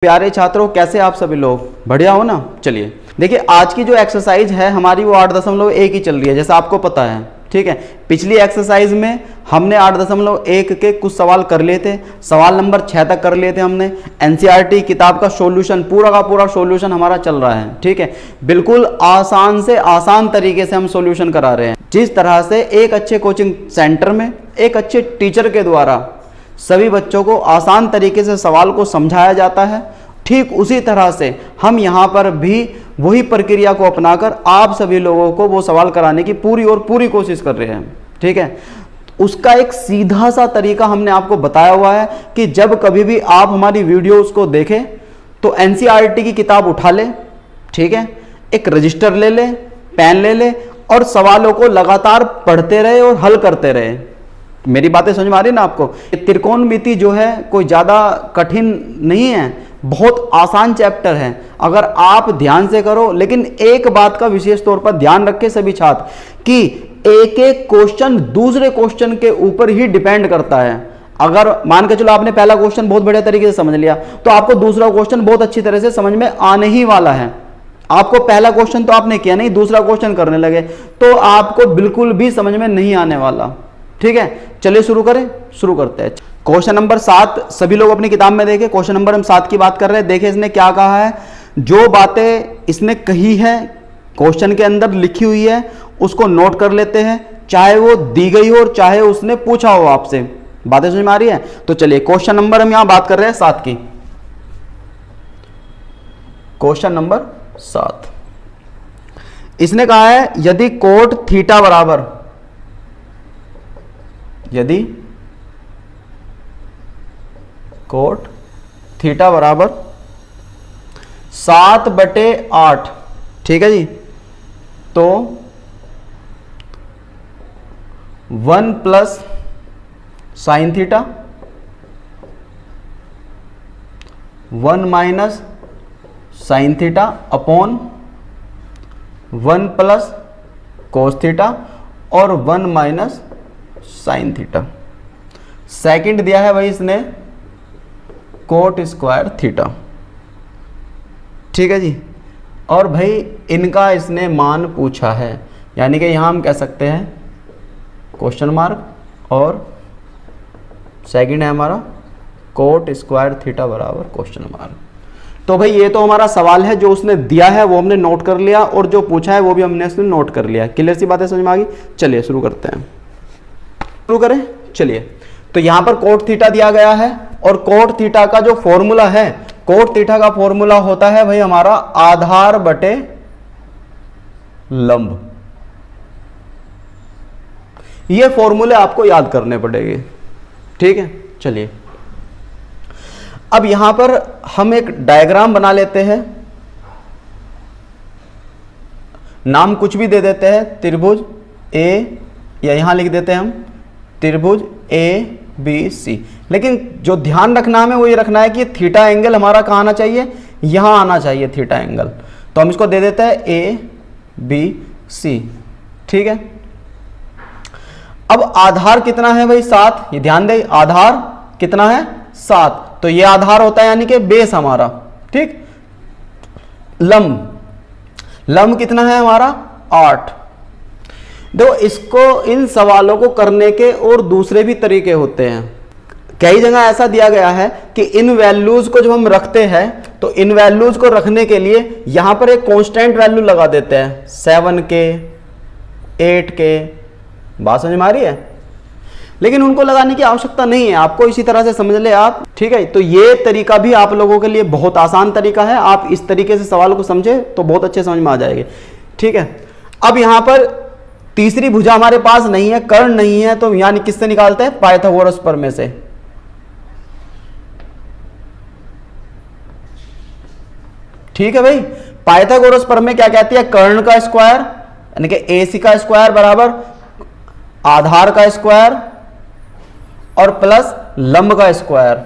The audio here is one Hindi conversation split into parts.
प्यारे छात्रों, कैसे आप सभी लोग? बढ़िया हो ना? चलिए देखिए, आज की जो एक्सरसाइज है हमारी वो 8.1 ही चल रही है, जैसा आपको पता है। ठीक है, पिछली एक्सरसाइज में हमने 8.1 के कुछ सवाल कर लिए थे। सवाल नंबर 6 तक कर लिए थे हमने। एनसीईआरटी किताब का सॉल्यूशन, पूरा का पूरा सॉल्यूशन हमारा चल रहा है। ठीक है, बिल्कुल आसान से आसान तरीके से हम सॉल्यूशन करा रहे हैं। जिस तरह से एक अच्छे कोचिंग सेंटर में एक अच्छे टीचर के द्वारा सभी बच्चों को आसान तरीके से सवाल को समझाया जाता है, ठीक उसी तरह से हम यहाँ पर भी वही प्रक्रिया को अपनाकर आप सभी लोगों को वो सवाल कराने की पूरी और पूरी कोशिश कर रहे हैं। ठीक है, उसका एक सीधा सा तरीका हमने आपको बताया हुआ है कि जब कभी भी आप हमारी वीडियोस को देखें तो एनसीईआरटी की किताब उठा ले, ठीक है, एक रजिस्टर ले ले, पेन ले ले और सवालों को लगातार पढ़ते रहे और हल करते रहे। मेरी बातें समझ में आ रही ना आपको? त्रिकोणमिति जो है कोई ज़्यादा कठिन नहीं है, बहुत आसान चैप्टर है अगर आप ध्यान से करो। लेकिन एक बात का विशेष तौर पर ध्यान रखें सभी छात्र कि एक एक क्वेश्चन दूसरे क्वेश्चन के ऊपर ही डिपेंड करता है। अगर मान के चलो आपने पहला क्वेश्चन बहुत बढ़िया तरीके से समझ लिया तो आपको दूसरा क्वेश्चन बहुत अच्छी तरह से समझ में आने ही वाला है। आपको पहला क्वेश्चन तो आपने किया नहीं, दूसरा क्वेश्चन करने लगे तो आपको बिल्कुल भी समझ में नहीं आने वाला। ठीक है, चलिए शुरू करते हैं। क्वेश्चन नंबर 7 सभी लोग अपनी किताब में देखें। क्वेश्चन नंबर हम 7 की बात कर रहे हैं। देखिए इसने क्या कहा है, जो बातें इसने कही है क्वेश्चन के अंदर लिखी हुई है उसको नोट कर लेते हैं, चाहे वो दी गई हो और चाहे उसने पूछा हो आपसे। बातें समझ में आ रही है? तो चलिए क्वेश्चन नंबर हम यहां बात कर रहे हैं 7 की। क्वेश्चन नंबर 7 इसने कहा है यदि कोट थीटा बराबर, यदि कोट थीटा बराबर 7/8, ठीक है जी, तो 1 plus sine theta 1 minus sine theta upon 1 plus cos theta और 1 माइनस साइन थीटा। सेकंड दिया है भाई इसने कोट स्क्वायर थीटा। ठीक है जी, और भाई इनका इसने मान पूछा है, यानी कि यहां हम कह सकते हैं क्वेश्चन मार्क और सेकंड है हमारा कोट स्क्वायर थीटा बराबर क्वेश्चन मार्क। तो भाई ये तो हमारा सवाल है, जो उसने दिया है वो हमने नोट कर लिया और जो पूछा है वो भी हमने इसने नोट कर लिया। क्लियर सी बातें समझ में आ गई? चलिए शुरू करते हैं। शुरू करें, चलिए। तो यहां पर कोट थीटा दिया गया है और कोट थीटा का जो फॉर्मूला है, कोट थीटा का फॉर्मूला होता है भाई हमारा आधार बटे लंब। ये फॉर्मूले आपको याद करने पड़ेंगे। ठीक है, चलिए अब यहां पर हम एक डायग्राम बना लेते हैं। नाम कुछ भी दे देते हैं, त्रिभुज ए, या यहां लिख देते हैं हम त्रिभुज ABC। लेकिन जो ध्यान रखना हमें वो ये रखना है कि थीटा एंगल हमारा कहाँ आना चाहिए, यहां आना चाहिए थीटा एंगल। तो हम इसको दे देते हैं ABC। ठीक है, अब आधार कितना है भाई 7, ये ध्यान दे, आधार कितना है 7, तो ये आधार होता है यानी कि बेस हमारा। ठीक, लंब कितना है हमारा 8। देखो इसको, इन सवालों को करने के और दूसरे भी तरीके होते हैं। कई जगह ऐसा दिया गया है कि इन वैल्यूज को जब हम रखते हैं तो इन वैल्यूज को रखने के लिए यहां पर एक कांस्टेंट वैल्यू लगा देते हैं, 7 के 8 के। बात समझ में आ रही है? लेकिन उनको लगाने की आवश्यकता नहीं है, आपको इसी तरह से समझ ले आप। ठीक है, तो ये तरीका भी आप लोगों के लिए बहुत आसान तरीका है। आप इस तरीके से सवाल को समझे तो बहुत अच्छे समझ में आ जाएंगे। ठीक है, अब यहां पर तीसरी भुजा हमारे पास नहीं है, कर्ण नहीं है, तो यानी किससे निकालते हैं, पाइथागोरस प्रमेय से। ठीक है भाई, पाइथागोरस प्रमेय क्या कहती है, कर्ण का स्क्वायर यानी कि AC का स्क्वायर बराबर आधार का स्क्वायर और प्लस लंब का स्क्वायर।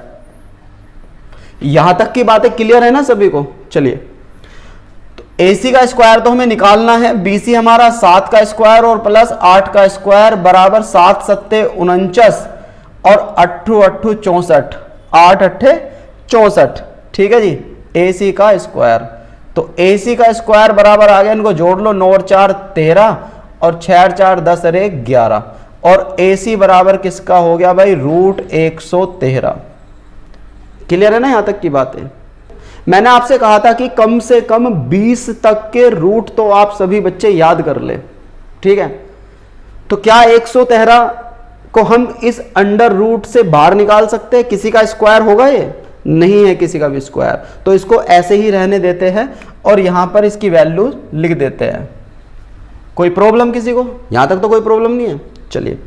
यहां तक की बातें क्लियर है ना सभी को? चलिए, तो AC का स्क्वायर तो हमें निकालना है, BC हमारा 7 का स्क्वायर और प्लस 8 का स्क्वायर बराबर 7 सत्ते 49 और 8 8 64, 8 8 64। ठीक है जी, AC का स्क्वायर। तो AC का स्क्वायर बराबर आ गया, इनको जोड़ लो, 9 और 4 13 और 6 और 4 10 और 1 11 और AC बराबर किसका हो गया भाई, √113। क्लियर है ना, यहां तक की बात है। मैंने आपसे कहा था कि कम से कम 20 तक के रूट तो आप सभी बच्चे याद कर ले, ठीक है। तो क्या 113 को हम इस अंडर रूट से बाहर निकाल सकते हैं? किसी का स्क्वायर होगा ये? नहीं है किसी का भी स्क्वायर, तो इसको ऐसे ही रहने देते हैं और यहां पर इसकी वैल्यू लिख देते हैं। कोई प्रॉब्लम किसी को? यहां तक तो कोई प्रॉब्लम नहीं है। चलिए,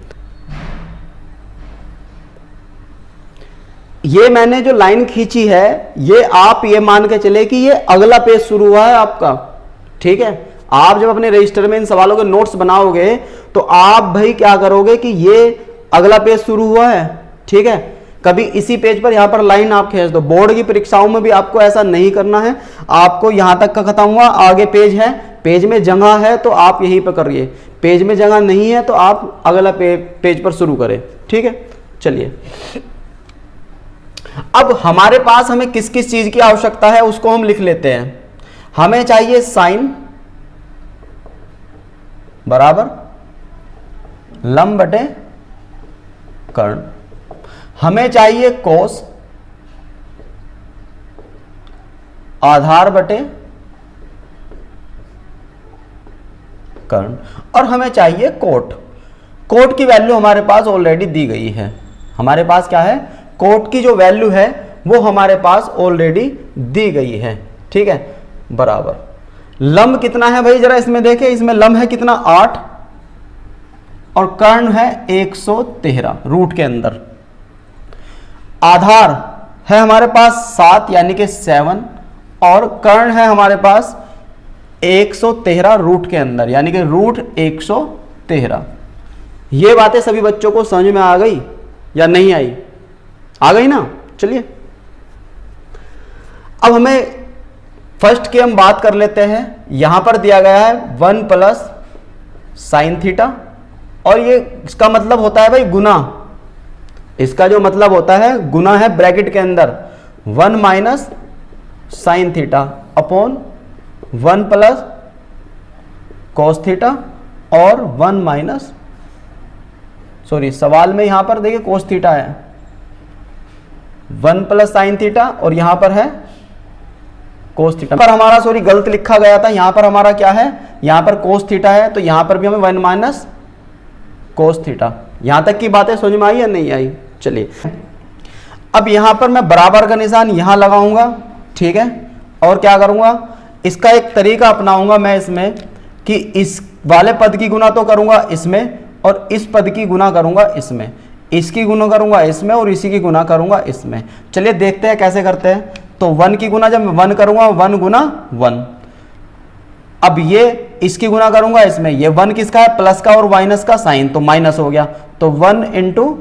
ये मैंने जो लाइन खींची है, ये आप ये मान के चले कि ये अगला पेज शुरू हुआ है आपका, ठीक है। आप जब अपने रजिस्टर में इन सवालों के नोट्स बनाओगे तो आप भाई क्या करोगे कि ये अगला पेज शुरू हुआ है, ठीक है। कभी इसी पेज पर यहां पर लाइन आप खींच दो। बोर्ड की परीक्षाओं में भी आपको ऐसा नहीं करना है, आपको यहां तक का खत्म हुआ, आगे पेज है, पेज में जगह है तो आप यहीं पर करिए, पेज में जगह नहीं है तो आप अगला पेज पर शुरू करें, ठीक है। चलिए, अब हमारे पास हमें किस किस चीज की आवश्यकता है उसको हम लिख लेते हैं। हमें चाहिए साइन बराबर लंब बटे कर्ण, हमें चाहिए कोस आधार बटे कर्ण, और हमें चाहिए कोट। कोट की वैल्यू हमारे पास ऑलरेडी दी गई है। हमारे पास क्या है, कोट की जो वैल्यू है वो हमारे पास ऑलरेडी दी गई है, ठीक है। बराबर लंब कितना है भाई, जरा इसमें देखें, इसमें लंब है कितना 8 और कर्ण है 113 रूट के अंदर। आधार है हमारे पास 7 यानी कि 7 और कर्ण है हमारे पास 113 रूट के अंदर यानी कि √113। ये बातें सभी बच्चों को समझ में आ गई या नहीं आई? आ गई ना। चलिए, अब हमें फर्स्ट की हम बात कर लेते हैं। यहां पर दिया गया है 1 प्लस साइन थीटा और ये इसका मतलब होता है भाई गुना। इसका जो मतलब होता है गुना है ब्रैकेट के अंदर 1 minus sine theta upon 1 plus cos theta और 1 माइनस, सॉरी सवाल में यहां पर देखिए कोस थीटा है, 1 प्लस साइन थीटा और यहां पर है कोस थीटा। पर हमारा सॉरी गलत लिखा गया था, यहां पर हमारा क्या है, यहां पर कोस थीटा है तो यहां पर भी हमें 1 माइनस कोस थीटा। यहां तक की बातें समझ में आई या नहीं आई? चलिए, अब यहां पर मैं बराबर का निशान यहां लगाऊंगा, ठीक है, और क्या करूंगा, इसका एक तरीका अपनाऊंगा मैं इसमें कि इस वाले पद की गुना तो करूंगा इसमें और इस पद की गुना करूंगा इसमें, इसकी गुना करूंगा इसमें और इसी की गुना करूंगा इसमें। चलिए देखते हैं कैसे करते हैं। तो 1 की गुना जब मैं 1 करूंगा 1 गुना 1, अब ये इसकी गुना करूंगा इसमें, ये 1 किसका है, प्लस का और माइनस का साइन, तो माइनस हो गया, तो 1 इंटू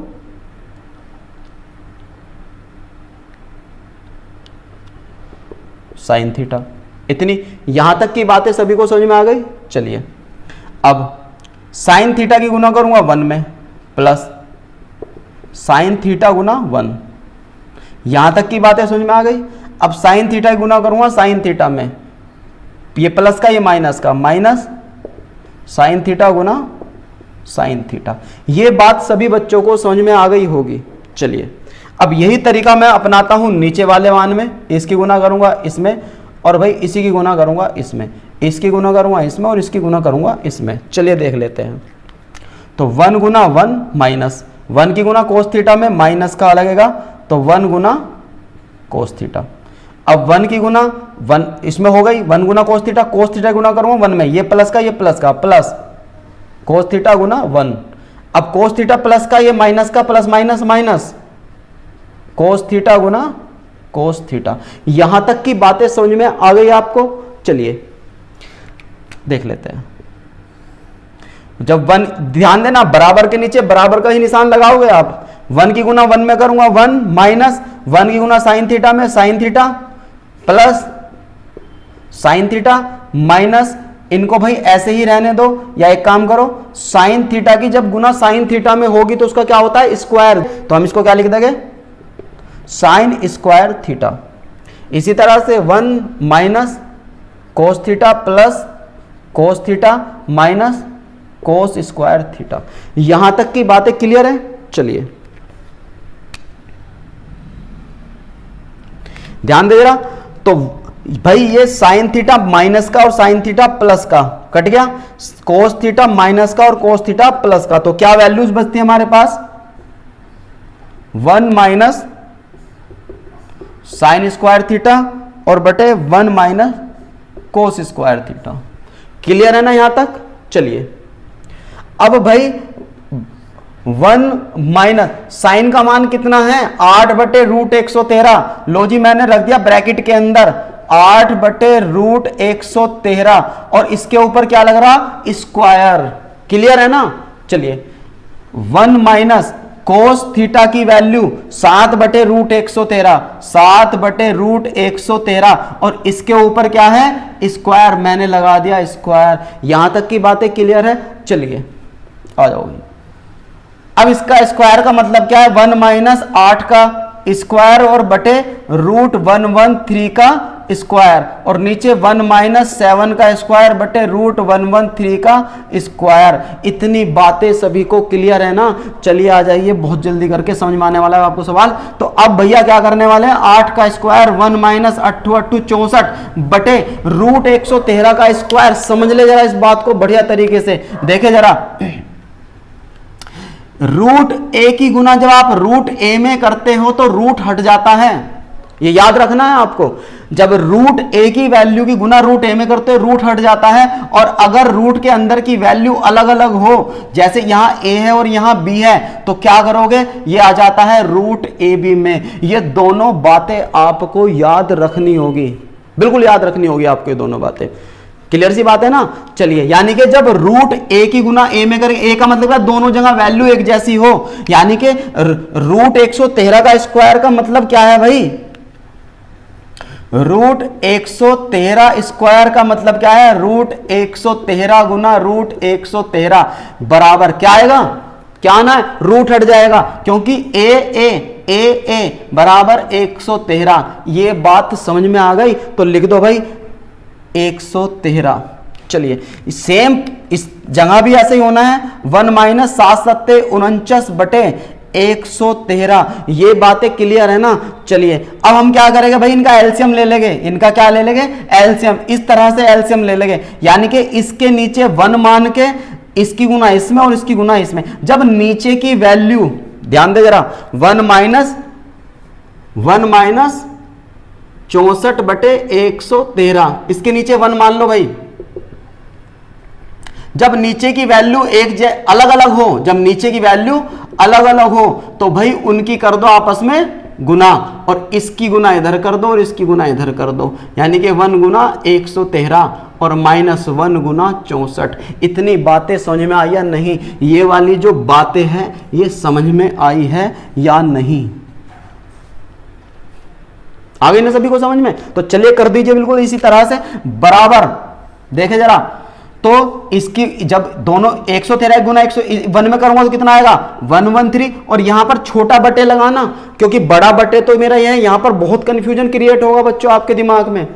साइन थीटा। इतनी यहां तक की बातें सभी को समझ में आ गई। चलिए, अब साइन थीटा की गुना करूंगा 1 में प्लस साइन थीटा गुना 1, यहां तक की बातें समझ में आ गई। अब साइन थीटा की गुना करूंगा साइन थीटा में, ये प्लस का ये माइनस का, माइनस साइन थीटा गुना साइन थीटा। ये बात सभी बच्चों को समझ में आ गई होगी। चलिए, अब यही तरीका मैं अपनाता हूं नीचे वाले मान में, इसकी गुना करूंगा इसमें और भाई इसी की गुना करूंगा इसमें, इसकी गुना करूंगा इसमें और इसकी गुना करूंगा इसमें। चलिए देख लेते हैं। तो 1 गुना 1 माइनस 1 की गुना कोस थीटा में माइनस का लगेगा तो 1 गुना कोस थीटा। अब 1 की गुना 1 इसमें हो गई, 1 गुना कोस थीटा गुना करूंगा 1 में, ये प्लस का प्लस कोस थीटा गुना 1। अब कोस थीटा प्लस का ये माइनस का plus minus minus cos theta गुना कोस थीटा। यहां तक की बातें समझ में आ गई आपको? चलिए देख लेते हैं। जब 1, ध्यान देना बराबर के नीचे बराबर का ही निशान लगाओगे आप। 1 की गुना 1 में करूंगा 1 माइनस 1 की गुना साइन थीटा में sine theta plus sine theta minus, इनको भाई ऐसे ही रहने दो या एक काम करो, साइन थीटा की जब गुना साइन थीटा में होगी तो उसका क्या होता है स्क्वायर, तो हम इसको क्या लिख देंगे साइन स्क्वायर थीटा। इसी तरह से 1 minus cos theta plus cos theta minus cos square theta. यहां तक की बातें क्लियर है? चलिए ध्यान दे जरा। तो भाई ये साइन थीटा माइनस का और साइन थीटा प्लस का कट गया, कोस थीटा माइनस का और कोस थीटा प्लस का, तो क्या वैल्यूज बचती है हमारे पास? 1 माइनस साइन स्क्वायर थीटा और बटे 1 minus cos square theta. Clear है ना यहां तक? चलिए अब भाई 1 माइनस साइन का मान कितना है? 8 बटे रूट 113। लो जी मैंने रख दिया ब्रैकेट के अंदर 8 बटे रूट 113 और इसके ऊपर क्या लग रहा? स्क्वायर। क्लियर है ना? चलिए 1 माइनस कोस थीटा की वैल्यू 7 बटे रूट 113, 7 बटे रूट 113 और इसके ऊपर क्या है? स्क्वायर। मैंने लगा दिया स्क्वायर। यहां तक की बातें क्लियर है? चलिए आ जाओगे। अब इसका स्क्वायर का मतलब क्या है? 1 माइनस 8 का स्क्वायर और बटे रूट 113 का स्क्वायर और नीचे 1 माइनस 7 का स्क्वायर बटे रूट 113 का स्क्वायर। इतनी बातें सभी को क्लियर है ना? चलिए आ जाइए, बहुत जल्दी करके समझ में आने वाला है आपको सवाल। तो अब भैया क्या करने वाले हैं? 8 का स्क्वायर 1 माइनस 8 8 64 बटे रूट 113 का स्क्वायर। समझ ले जरा इस बात को बढ़िया तरीके से, देखे जरा। रूट ए की गुना जब आप रूट ए में करते हो तो रूट हट जाता है, ये याद रखना है आपको। जब रूट ए की वैल्यू की गुना रूट ए में करते हो रूट हट जाता है। और अगर रूट के अंदर की वैल्यू अलग अलग हो, जैसे यहां ए है और यहां बी है, तो क्या करोगे? ये आ जाता है रूट ए बी में। ये दोनों बातें आपको याद रखनी होगी, बिल्कुल याद रखनी होगी आपको ये दोनों बातें। क्लियर सी बात है ना? चलिए यानी कि जब रूट ए की गुना ए में करें, ए का मतलब है दोनों जगह वैल्यू एक जैसी हो, यानी कि रूट 113 का स्क्वायर का मतलब क्या है भाई? रूट 113 स्क्वायर का मतलब क्या है? रूट 113 गुना रूट 113 बराबर क्या आएगा? क्या ना है? रूट हट जाएगा, क्योंकि ए बराबर 113। ये बात समझ में आ गई? तो लिख दो भाई 113। चलिए सेम इस जगह भी ऐसे ही होना है। 1 माइनस 7 सत्ते 49 बटे 113। ये बातें क्लियर है ना? चलिए अब हम क्या करेंगे भाई? इनका एलसीएम ले लेंगे। इनका क्या ले लेंगे? एलसीएम। इस तरह से एलसीएम ले लेंगे, यानी कि इसके नीचे 1 मान के इसकी गुना इसमें और इसकी गुना इसमें। जब नीचे की वैल्यू, ध्यान दे जरा, 1 माइनस 64 बटे 113, इसके नीचे 1 मान लो भाई। जब नीचे की वैल्यू अलग अलग हो, जब नीचे की वैल्यू अलग अलग हो तो भाई उनकी कर दो आपस में गुना, और इसकी गुना इधर कर दो और इसकी गुना इधर कर दो, यानी कि 1 गुना 113 और माइनस 1 गुना 64। इतनी बातें समझ में आई या नहीं? ये वाली जो बातें हैं ये समझ में आई है या नहीं? आ गई ना सभी को समझ में? तो चलिए कर दीजिए बिल्कुल इसी तरह से बराबर। देखे जरा, तो इसकी जब दोनों 113 गुना 101 में करूंगा तो कितना आएगा? 113। और यहां पर छोटा बटे लगाना, क्योंकि बड़ा बटे तो मेरा यह है। यहां पर बहुत कंफ्यूजन क्रिएट होगा बच्चों आपके दिमाग में।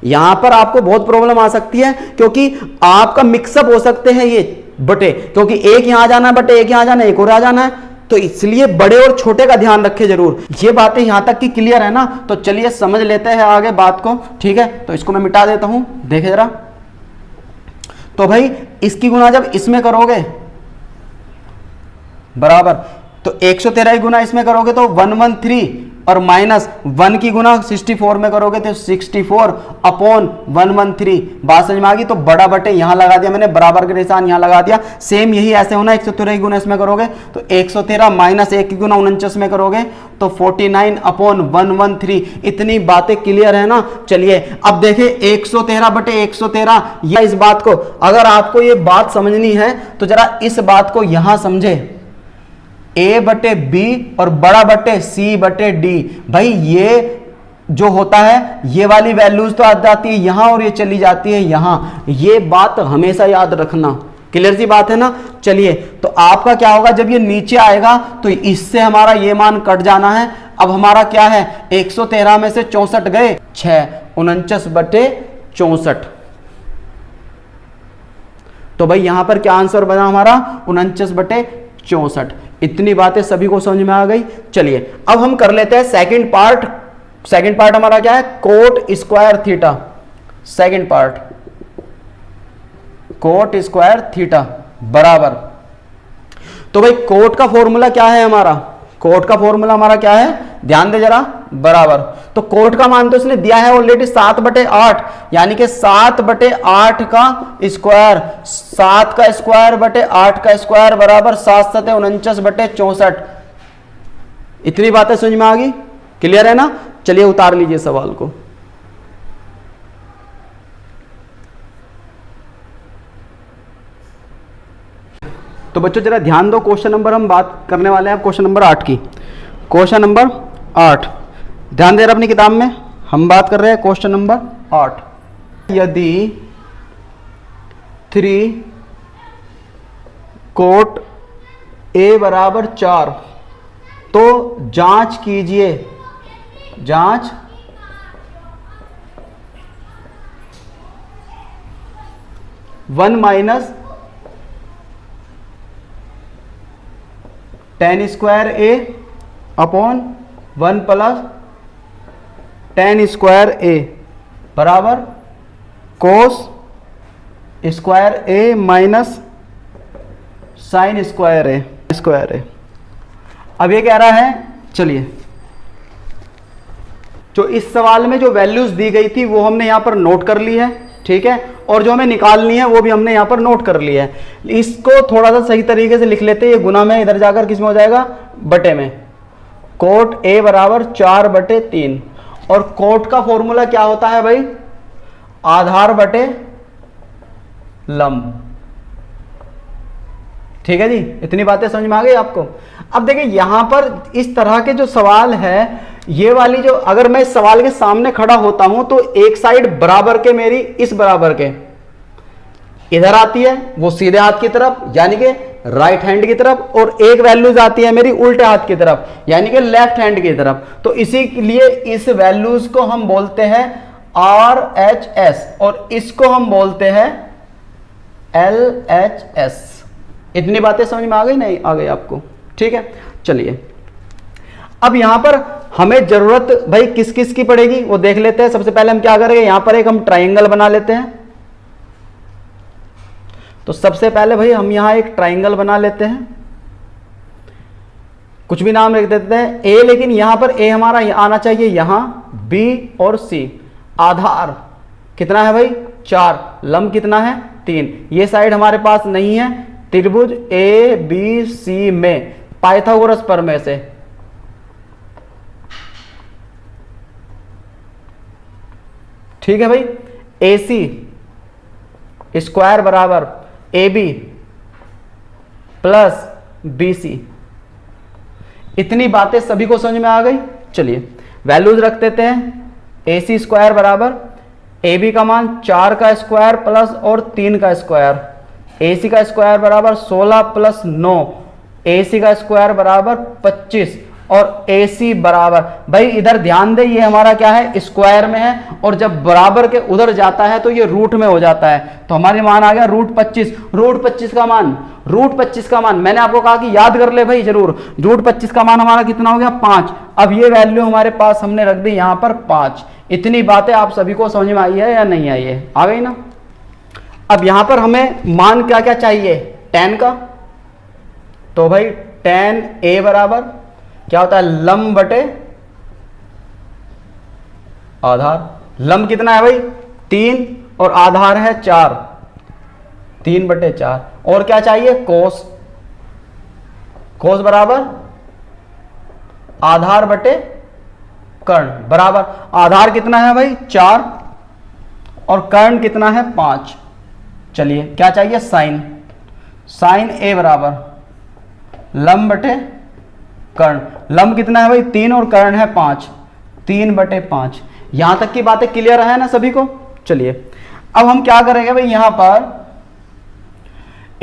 यहां पर आपको बहुत प्रॉब्लम आ सकती है, क्योंकि आपका मिक्सअप हो सकते हैं ये बटे, क्योंकि एक यहां जाना है बटे, एक यहां जाना है, एक और आ जाना है। तो इसलिए बड़े और छोटे का ध्यान रखें जरूर। ये बातें यहां तक की क्लियर है ना? तो चलिए समझ लेते हैं आगे बात को, ठीक है? तो इसको मैं मिटा देता हूं, देखे जरा। तो भाई इसकी गुना जब इसमें करोगे बराबर, तो 113 की गुना इसमें करोगे तो 113, और माइनस 1 की गुना 64 में करोगे तो 64 अपॉन 113। बात समझ में आ गई? तो बड़ा बटे यहां लगा दिया मैंने, बराबर के निशान यहां लगा दिया। सेम यही ऐसे होना, 113 की गुना इसमें करोगे तो 113 माइनस 1 की गुना 49 में करोगे तो 49 अपॉन 113। इतनी बातें क्लियर है ना? चलिए अब देखिए 113 बटे 113, या इस बात को अगर आपको ये बात समझनी है तो जरा इस बात को यहां समझे, ए बटे बी और बड़ा बटे सी बटे डी। भाई ये जो होता है ये वाली वैल्यूज तो आ जाती है यहां और ये चली जाती है यहां। ये बात हमेशा याद रखना। क्लियर सी बात है ना? चलिए तो आपका क्या होगा, जब ये नीचे आएगा तो इससे हमारा ये मान कट जाना है। अब हमारा क्या है, 113 में से 64 गए 6, 49/64। तो भाई यहां पर क्या आंसर बना हमारा, 49/64। इतनी बातें सभी को समझ में आ गई। चलिए अब हम कर लेते हैं सेकंड पार्ट। सेकंड पार्ट हमारा क्या है, coat square theta. Second part coat square theta बराबर, तो भाई कोट का फॉर्मूला क्या है हमारा, कोट का फॉर्मूला हमारा क्या है, ध्यान दे जरा, बराबर। तो कोट का मान तो इसने दिया है ऑलरेडी 7/8, यानी कि 7/8 का स्क्वायर, 7 का स्क्वायर बटे 8 का स्क्वायर बराबर 7 7 49/64। इतनी बातें समझ में आ गई, क्लियर है ना। चलिए उतार लीजिए सवाल को। तो बच्चों जरा ध्यान दो, क्वेश्चन नंबर हम बात करने वाले हैं क्वेश्चन नंबर 8 की। क्वेश्चन नंबर 8 ध्यान दे रहे अपनी किताब में, हम बात कर रहे हैं क्वेश्चन नंबर 8। यदि 3 कोट A बराबर 4 तो जांच कीजिए, जांच one minus tan square A upon 1 plus tan square A बराबर cos square A minus sine square A। अब ये कह रहा है, चलिए जो इस सवाल में जो वैल्यूज दी गई थी वो हमने यहां पर नोट कर ली है, ठीक है, और जो हमें निकालनी है वो भी हमने यहां पर नोट कर लिया है। इसको थोड़ा सा सही तरीके से लिख लेते हैं, ये गुना में इधर जाकर किस में हो जाएगा, बटे में। कोट A बराबर 4/3, और कोट का फॉर्मूला क्या होता है भाई, आधार बटे लंब। ठीक है जी, इतनी बातें समझ में आ गई आपको। अब देखिए यहां पर इस तरह के जो सवाल है, ये वाली जो, अगर मैं इस सवाल के सामने खड़ा होता हूं तो एक साइड बराबर के मेरी इस बराबर के इधर आती है, वो सीधे हाथ की तरफ यानी कि राइट हैंड की तरफ, और एक वैल्यूज आती है मेरी उल्टे हाथ की तरफ यानी कि लेफ्ट हैंड की तरफ। तो इसी लिए इस वैल्यूज को हम बोलते हैं RHS और इसको हम बोलते हैं LHS। इतनी बातें समझ में आ गई, नहीं आ गई आपको, ठीक है। चलिए अब यहां पर हमें जरूरत भाई किस किस की पड़ेगी वो देख लेते हैं। सबसे पहले हम क्या करेंगे, यहां पर एक हम ट्राइंगल बना लेते हैं। तो सबसे पहले भाई हम यहां एक ट्राइंगल बना लेते हैं, कुछ भी नाम लिख देते हैं A, लेकिन यहां पर A हमारा आना चाहिए यहां, B और C। आधार कितना है भाई 4, लंब कितना है 3। ये साइड हमारे पास नहीं है, त्रिभुज ABC में पाइथागोरस प्रमेय से ठीक है भाई, AC स्क्वायर बराबर AB प्लस BC। इतनी बातें सभी को समझ में आ गई। चलिए वैल्यूज रख देते हैं। AC स्क्वायर बराबर AB का मान 4 का स्क्वायर प्लस और 3 का स्क्वायर, AC का स्क्वायर बराबर 16 प्लस 9, AC का स्क्वायर बराबर 25, और AC बराबर, भाई इधर ध्यान दे ये हमारा क्या है, स्क्वायर में है, और जब बराबर के उधर जाता है तो ये रूट में हो जाता है। तो हमारे मान आ गया √25। √25 का मान, √25 का मान मैंने आपको कहा कि याद कर ले भाई जरूर। √25 का मान हमारा कितना हो गया 5। अब ये वैल्यू हमारे पास हमने रख दी यहां पर 5। इतनी बातें आप सभी को समझ में आई है या नहीं आई है, आ गई ना। अब यहां पर हमें मान क्या क्या चाहिए, tan का। तो भाई tan A बराबर क्या होता है, लंब बटे आधार। लंब कितना है भाई 3 और आधार है 4, 3/4। और क्या चाहिए, कोस। कोस बराबर आधार बटे कर्ण बराबर, आधार कितना है भाई 4 और कर्ण कितना है 5। चलिए क्या चाहिए, साइन। साइन A बराबर लंब बटे कर्ण। लंब कितना है भाई 3 और कर्ण है 5, 3/5। यहां तक की बातें क्लियर है ना सभी को। चलिए अब हम क्या करेंगे भाई, यहां पर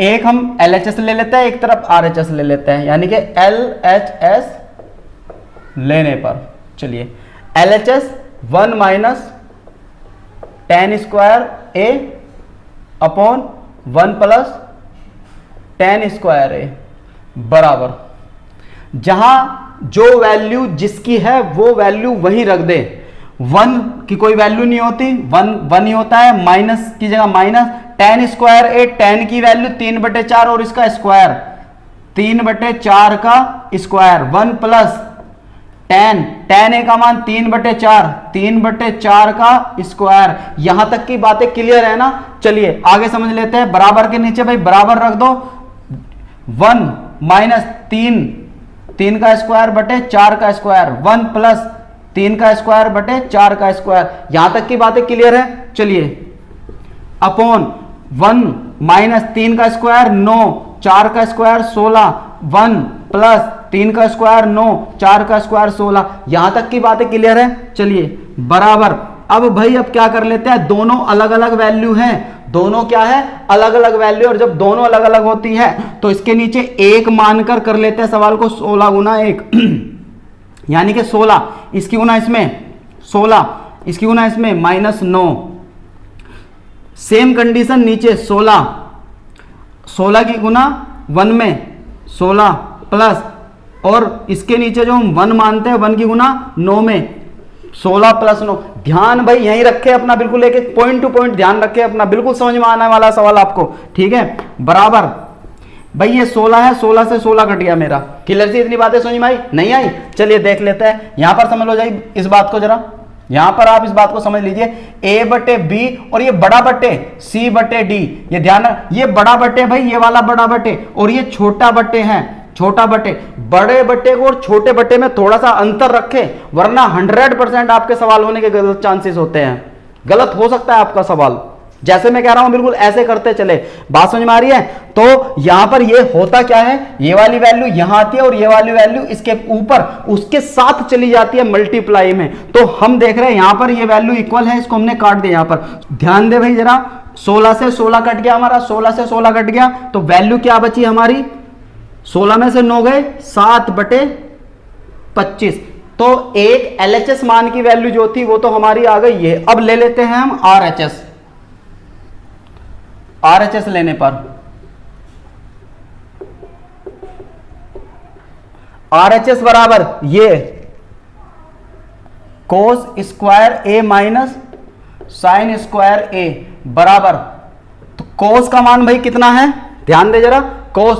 एक हम LHS ले लेते हैं, एक तरफ RHS ले लेते हैं, यानी कि LHS लेने पर चलिए LHS 1 minus tan square A upon 1 plus tan square A बराबर, जहां जो वैल्यू जिसकी है वो वैल्यू वही रख दे। 1 की कोई वैल्यू नहीं होती, 1 ही होता है, माइनस की जगह minus tan square A, tan की वैल्यू 3/4 और इसका स्क्वायर 3/4 का स्क्वायर 1 प्लस tan A का मान 3/4 का स्क्वायर। यहां तक की बातें क्लियर है ना। चलिए आगे समझ लेते हैं। बराबर के नीचे भाई बराबर रख दो, 1 माइनस 3 का स्क्वायर बटे 4 का स्क्वायर, 1 प्लस 3 का स्क्वायर बटे 4 का स्क्वायर। यहां तक की बातें क्लियर है। चलिए अपॉन 1 माइनस 3 का स्क्वायर 9, 4 का स्क्वायर 16, 1 प्लस 3 का स्क्वायर 9, 4 का स्क्वायर 16। यहां तक की बातें क्लियर है। चलिए बराबर, अब भाई अब क्या कर लेते हैं, दोनों अलग अलग वैल्यू हैं, दोनों क्या है अलग अलग वैल्यू, और जब दोनों अलग अलग होती है तो इसके नीचे 1 मानकर कर लेते हैं सवाल को, 16 गुना 1 यानी कि 16, इसकी गुना इसमें 16, इसकी गुना इसमें -9। सेम कंडीशन नीचे 16 की गुना 1 में 16 प्लस, और इसके नीचे जो हम 1 मानते हैं 1 की गुना 9 में 16 प्लस 9। ध्यान भाई यहीं रखे अपना, बिल्कुल एक एक पॉइंट टू पॉइंट ध्यान रखे अपना, बिल्कुल समझ में आने वाला सवाल आपको, ठीक है। बराबर भाई ये 16 है, 16 से 16 कट गया मेरा। क्लियर सी इतनी बातें समझ में आई नहीं आई? चलिए देख लेते हैं, यहां पर समझ लो जाइए इस बात को जरा, यहां पर आप इस बात को समझ लीजिए, A बटे B और ये बड़ा बटे C बटे D, ये ध्यान, ये बड़ा बटे भाई ये वाला बड़ा बटे और ये छोटा बटे है, छोटा बटे। बड़े बटे को और छोटे बटे में थोड़ा सा अंतर रखे, वरना 100% आपके सवाल होने के गलत चांसेस होते हैं, गलत हो सकता है आपका सवाल। जैसे मैं कह रहा हूं बिल्कुल ऐसे करते चले, बात समझ में आ रही है? तो यहां पर ये होता क्या है, ये वाली वैल्यू यहां आती है और ये वाली वैल्यू इसके ऊपर उसके साथ चली जाती है मल्टीप्लाई में। तो हम देख रहे हैं यहां पर ये वैल्यू इक्वल है, इसको हमने काट दिया। यहां पर ध्यान दे भाई जरा, 16 से 16 कट गया हमारा, 16 से 16 कट गया, तो वैल्यू क्या बची हमारी, 16 में से 9 गए 7/25। तो एक LHS मान की वैल्यू जो थी वो तो हमारी आ गई है। अब ले लेते हैं हम RHS लेने पर, RHS बराबर ये cos square A minus sine square A बराबर, तो कोस का मान भाई कितना है, ध्यान दे जरा, कोस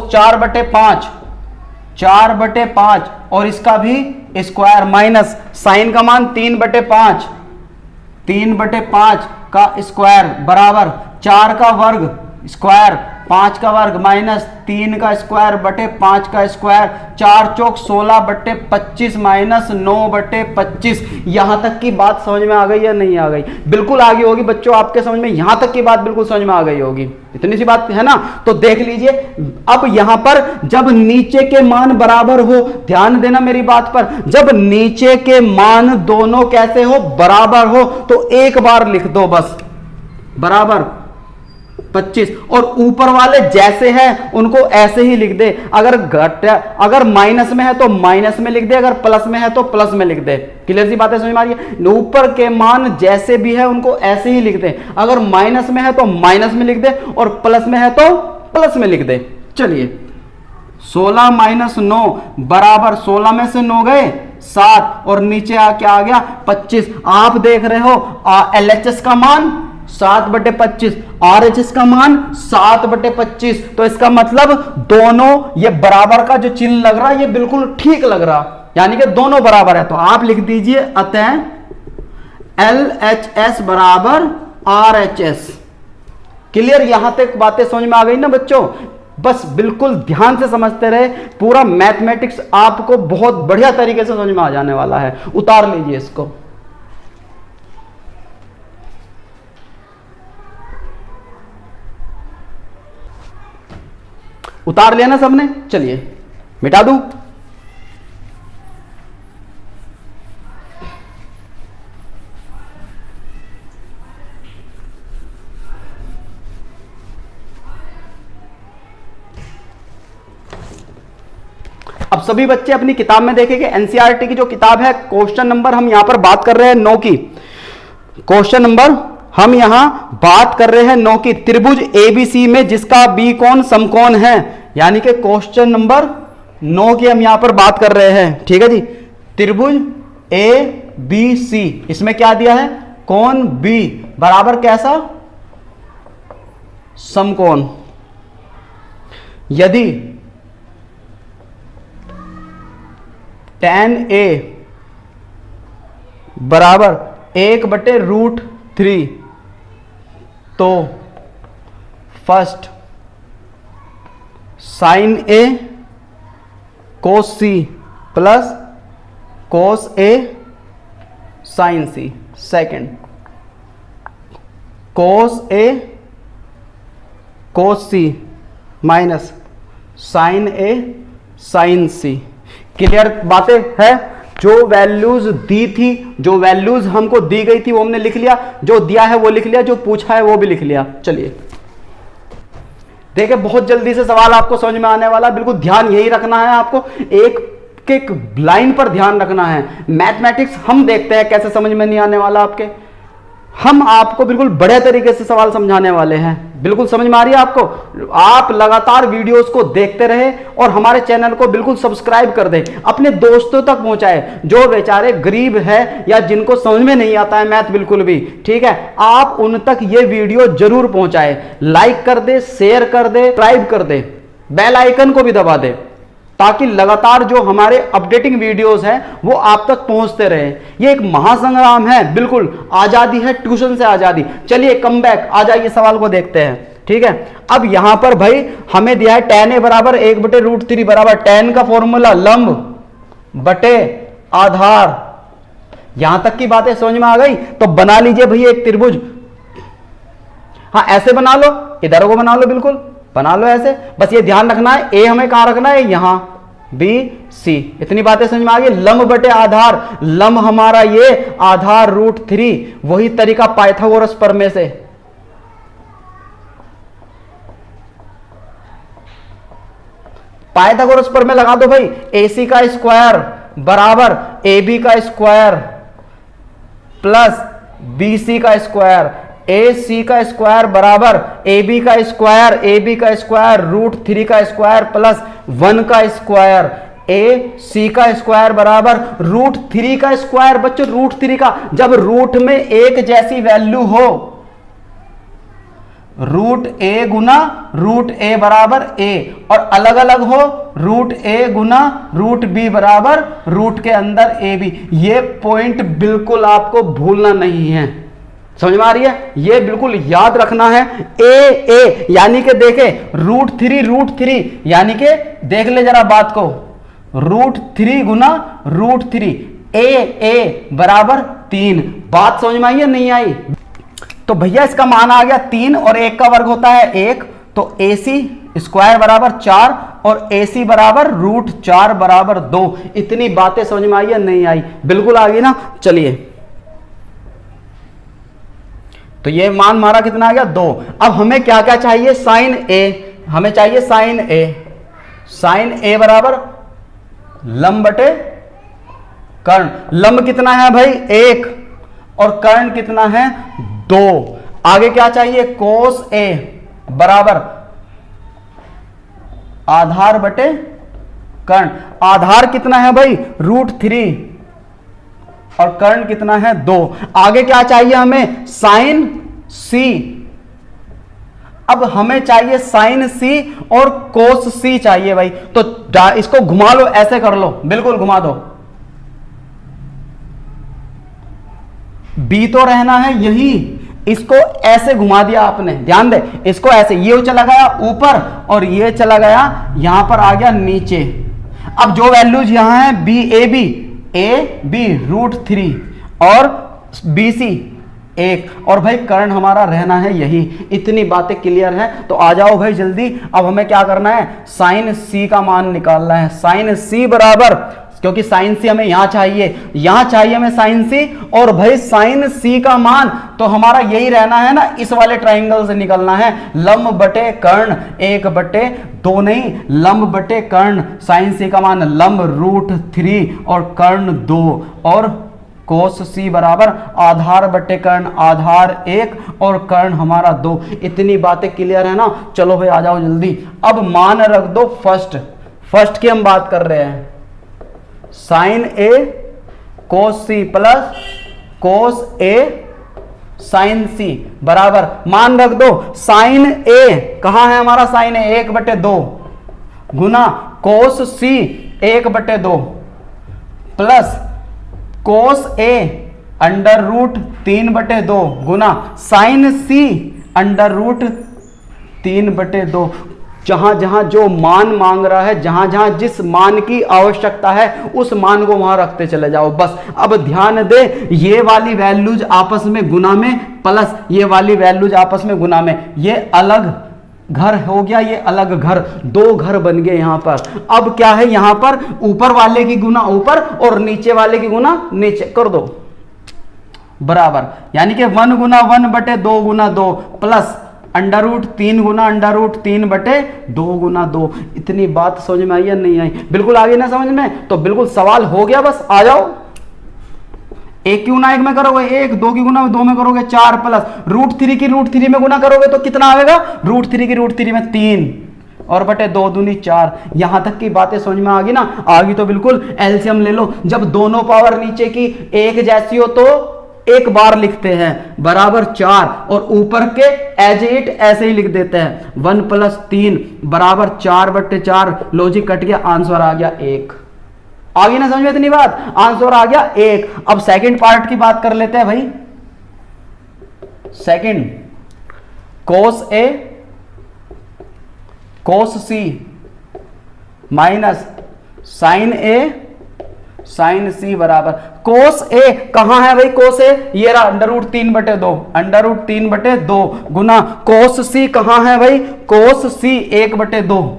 4/5 और इसका भी स्क्वायर माइनस साइन का मान 3/5 का स्क्वायर बराबर 4 का वर्ग स्क्वायर 5 का वर्ग माइनस 3 का स्क्वायर बटे 5 का स्क्वायर, 4 चौक 16/25 माइनस 9/25। यहां तक की बात समझ में आ गई या नहीं आ गई? बिल्कुल आ गई होगी बच्चों, आपके समझ में यहां तक की बात बिल्कुल समझ में आ गई होगी, इतनी सी बात है ना। तो देख लीजिए अब यहां पर जब नीचे के मान बराबर हो, ध्यान देना मेरी बात पर, जब नीचे के मान दोनों कैसे हो, बराबर हो, तो एक बार लिख दो बस, बराबर 25, और ऊपर वाले जैसे हैं उनको ऐसे ही लिख दे। अगर माइनस में है तो माइनस में लिख दे, अगर प्लस में है तो प्लस में लिख दे। क्लियर सी बातें समझ में आ रही है? ऊपर के मान जैसे भी है उनको ऐसे ही लिख दे, अगर माइनस में है तो माइनस में लिख दे और प्लस में है तो प्लस में लिख दे। चलिए 16 माइनस 9 बराबर 16 में से 9 गए 7 और नीचे क्या आ गया 25। आप देख रहे हो LHS का मान 7/25, RHS का मान 7/25, तो इसका मतलब दोनों ये बराबर का जो चिन्ह लग रहा है ये बिल्कुल ठीक लग रहा, यानी कि दोनों बराबर है। तो आप लिख दीजिए अतः LHS बराबर RHS। क्लियर? यहां तक बातें समझ में आ गई ना बच्चों? बस बिल्कुल ध्यान से समझते रहे, पूरा मैथमेटिक्स आपको बहुत बढ़िया तरीके से समझ में आ जाने वाला है। उतार लीजिए इसको। उतार लिया ना सबने? चलिए मिटा दूं। अब सभी बच्चे अपनी किताब में देखेंगे, एनसीईआरटी की जो किताब है, क्वेश्चन नंबर हम यहां पर बात कर रहे हैं 9 की। क्वेश्चन नंबर हम यहां बात कर रहे हैं 9 की। त्रिभुज एबीसी में जिसका बी कोण समकोण है, यानी कि क्वेश्चन नंबर 9 की हम यहां पर बात कर रहे हैं। ठीक है जी। त्रिभुज ए बी सी, इसमें क्या दिया है, कोण बी बराबर कैसा, समकोण। यदि tan A बराबर 1/√3 तो first sin A cos C plus cos A sin C, second cos A cos C minus sin A sin C। Clear बातें है। जो वैल्यूज दी थी, जो वैल्यूज हमको दी गई थी वो हमने लिख लिया, जो दिया है वो लिख लिया, जो पूछा है वो भी लिख लिया। चलिए देखिए, बहुत जल्दी से सवाल आपको समझ में आने वाला, बिल्कुल ध्यान यही रखना है आपको, एक लाइन पर ध्यान रखना है। मैथमेटिक्स हम देखते हैं कैसे समझ में नहीं आने वाला आपके, हम आपको बिल्कुल बड़े तरीके से सवाल समझाने वाले हैं। बिल्कुल समझ में आ रही है आपको? आप लगातार वीडियोस को देखते रहे और हमारे चैनल को बिल्कुल सब्सक्राइब कर दें, अपने दोस्तों तक पहुंचाए जो बेचारे गरीब है या जिनको समझ में नहीं आता है मैथ बिल्कुल भी। ठीक है, आप उन तक ये वीडियो जरूर पहुंचाए, लाइक कर दे, शेयर कर दे, सब्सक्राइब कर दे, बेल आइकन को भी दबा दे, ताकि लगातार जो हमारे अपडेटिंग वीडियोस हैं वो आप तक पहुंचते रहे। ये एक महासंग्राम है, बिल्कुल आजादी है, ट्यूशन से आजादी। चलिए कम बैक आ जाइए, सवाल को देखते हैं। ठीक है, अब यहां पर भाई हमें दिया है tan A बराबर 1/√3 बराबर tan का फॉर्मूला लंब बटे आधार। यहां तक की बातें समझ में आ गई? तो बना लीजिए भैया एक त्रिभुज। हाँ ऐसे बना लो, इधर को बना लो, बिल्कुल बना लो ऐसे। बस ये ध्यान रखना है, ए हमें कहां रखना है, यहां, बी सी। इतनी बातें समझ में आ गई। लंब बटे आधार, लंब हमारा ये, आधार √3, वही तरीका पाइथागोरस प्रमेय से। पाइथागोरस प्रमेय लगा दो भाई, AC का स्क्वायर बराबर AB का स्क्वायर प्लस BC का स्क्वायर, AC का स्क्वायर बराबर AB का स्क्वायर, AB का स्क्वायर √3 का स्क्वायर प्लस 1 का स्क्वायर, AC का स्क्वायर बराबर √3 का स्क्वायर। बच्चों √3 का, जब रूट में एक जैसी वैल्यू हो, √A गुना √A बराबर A, और अलग अलग हो √A गुना √B बराबर रूट के अंदर AB। ये पॉइंट बिल्कुल आपको भूलना नहीं है। समझ में आ रही है? ये बिल्कुल याद रखना है। A यानी कि देखे √3 यानी कि देख ले जरा बात को, √3 गुना √3, A बराबर 3। बात समझ में आई या नहीं आई? तो भैया इसका मान आ गया 3 और 1 का वर्ग होता है 1, तो AC स्क्वायर बराबर 4 और AC बराबर √4 बराबर 2। इतनी बातें समझ में आई या नहीं आई? बिल्कुल आ गई ना। चलिए तो ये मान हमारा कितना आ गया, 2। अब हमें क्या क्या चाहिए, साइन A, हमें चाहिए साइन A। साइन A बराबर लंब बटे कर्ण। लंब कितना है भाई 1 और कर्ण कितना है 2। आगे क्या चाहिए, कोस A बराबर आधार बटे कर्ण। आधार कितना है भाई √3 और कर्ण कितना है 2। आगे क्या चाहिए हमें, साइन C। अब हमें चाहिए साइन C और कोस C चाहिए भाई। तो इसको घुमा लो, ऐसे कर लो, बिल्कुल घुमा दो। B तो रहना है यही, इसको ऐसे घुमा दिया आपने, ध्यान दे, इसको ऐसे, ये चला गया ऊपर और ये चला गया यहां पर आ गया नीचे। अब जो वैल्यूज यहां है AB √3 और BC 1, और भाई कर्ण हमारा रहना है यही। इतनी बातें क्लियर है? तो आ जाओ भाई जल्दी। अब हमें क्या करना है, साइन C का मान निकालना है। साइन C बराबर क्योंकि साइन सी हमें यहां चाहिए हमें साइन सी, और भाई साइन सी का मान तो हमारा यही रहना है ना, इस वाले ट्राइंगल से निकलना है, लंब बटे कर्ण 1/2 नहीं, लंब बटे कर्ण, साइन सी का मान लंब √3 और कर्ण 2, और कोस सी बराबर आधार बटे कर्ण आधार 1 और कर्ण हमारा 2। इतनी बातें क्लियर है ना। चलो भाई आ जाओ जल्दी, अब मान रख दो फर्स्ट की हम बात कर रहे हैं, साइन ए कोस सी प्लस कोस ए साइन सी बराबर, मान रख दो साइन ए कहां है हमारा, साइन ए 1/2 गुना कोस सी 1/2 प्लस कोस ए √3/2 गुना साइन सी √3/2। जहां जहां जो मान मांग रहा है, जहां जहां जिस मान की आवश्यकता है उस मान को वहां रखते चले जाओ बस। अब ध्यान दे, ये वाली वैल्यूज आपस में गुना में प्लस ये वाली वैल्यूज आपस में गुना में, ये अलग घर हो गया, ये अलग घर, 2 घर बन गए यहां पर। अब क्या है यहां पर, ऊपर वाले की गुना ऊपर और नीचे वाले की गुना नीचे कर दो बराबर, यानी कि 1 गुना 1/2 गुना 2 प्लस √3 गुना √3/2 गुना 2। इतनी बात समझ में आई या नहीं आई? बिल्कुल आ गई ना समझ में? तो बिल्कुल सवाल हो गया, बस आ जाओ। 1 की गुना 1 में करोगे 1, 2 की गुना 2 में करोगे 4 प्लस √3 की √3 में गुना करोगे तो कितना आएगा, √3 की √3 में 3 और बटे 2 दूनी 4। यहां तक की बातें समझ में आ गई ना? आ गई तो बिल्कुल एलसीएम ले लो। जब दोनों पावर नीचे की एक जैसी हो तो एक बार लिखते हैं बराबर 4, और ऊपर के एज इट ऐसे ही लिख देते हैं 1 + 3 बराबर 4/4। लॉजिक कट गया, आंसर आ गया 1। आ गई ना समझ में इतनी बात? आंसर आ गया 1। अब सेकंड पार्ट की बात कर लेते हैं भाई। सेकंड, कोस ए कोस सी माइनस साइन ए साइन सी बराबर कोस ए कहां है भाई, कोस ए ये रहा √3/2 गुना कोस सी कहां है भाई, कोस सी 1/2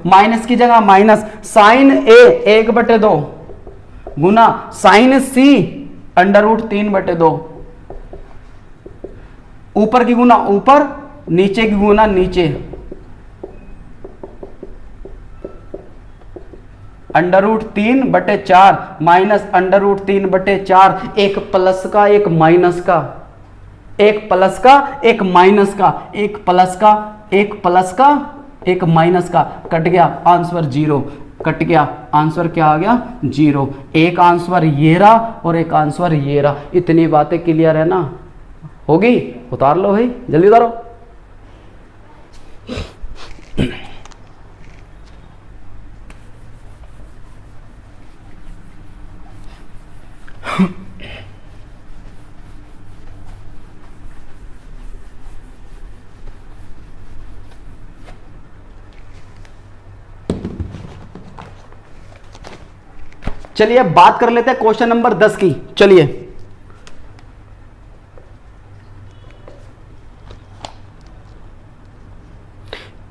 माइनस की जगह माइनस साइन ए 1/2 गुना साइन सी √3/2। ऊपर की गुना ऊपर, नीचे की गुना नीचे, √3/4 माइनस √3/4। एक प्लस का एक माइनस का, एक प्लस का एक माइनस का, एक प्लस का एक प्लस का एक माइनस का, कट गया आंसर 0। कट गया आंसर क्या आ गया 0। एक आंसर ये रहा और एक आंसर ये रहा। इतनी बातें क्लियर है ना? होगी? उतार लो भाई, जल्दी उतारो। चलिए बात कर लेते हैं क्वेश्चन नंबर 10 की। चलिए